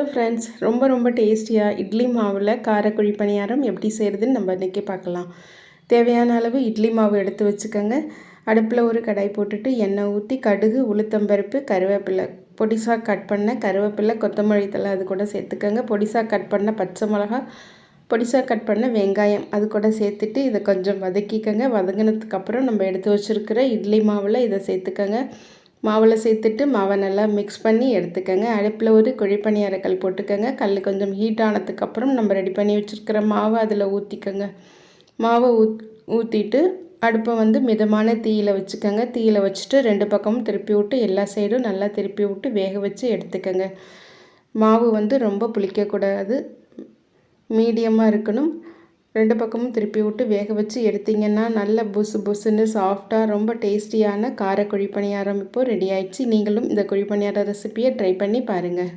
Friends, ரொம்ப டேஸ்டியாக இட்லி மாவில் காரக்குழி பணியாரம் எப்படி செய்கிறதுன்னு நம்ம இன்றைக்கி பார்க்கலாம். தேவையான அளவு இட்லி மாவு எடுத்து வச்சுக்கோங்க. அடுப்பில் ஒரு கடாய் போட்டுட்டு எண்ணெய் ஊற்றி கடுகு, உளுத்தம்பருப்பு, கருவேப்பிலை, பொடிசாக கட் பண்ண கருவேப்பிலை, கொத்தமல்லி தழை அது கூட சேர்த்துக்கோங்க. பொடிசாக கட் பண்ண பச்சை மிளகா, பொடிசாக கட் பண்ண வெங்காயம் அது கூட சேர்த்துட்டு இதை கொஞ்சம் வதக்கிக்கோங்க. வதங்கினதுக்கப்புறம் நம்ம எடுத்து வச்சுருக்கிற இட்லி மாவில் இதை சேர்த்துக்கோங்க. மாவில் சேர்த்துட்டு மாவை நல்லா மிக்ஸ் பண்ணி எடுத்துக்கோங்க. அடுப்பில் ஒரு குழிப்பணியார கல் போட்டுக்கோங்க. கல் கொஞ்சம் ஹீட் ஆனதுக்கப்புறம் நம்ம ரெடி பண்ணி வச்சுருக்கிற மாவை அதில் ஊற்றிக்கோங்க. மாவை ஊற்றிட்டு அடுப்பை மிதமான தீயில் வச்சுக்கோங்க. தீயில் வச்சுட்டு 2 பக்கமும் திருப்பி விட்டு எல்லா சைடும் நல்லா திருப்பி விட்டு வேக வச்சு எடுத்துக்கோங்க. மாவு ரொம்ப புளிக்கக்கூடாது, மீடியமாக இருக்கணும். 2 பக்கமும் திருப்பி விட்டு வேக வச்சு எடுத்திங்கன்னா நல்ல புசு புசுன்னு சாஃப்டாக ரொம்ப டேஸ்டியான கார குழி பணியாரம் இப்போது ரெடி ஆயிடுச்சு. நீங்களும் இந்த குழி பணியார ரெசிப்பியை ட்ரை பண்ணி பாருங்கள்.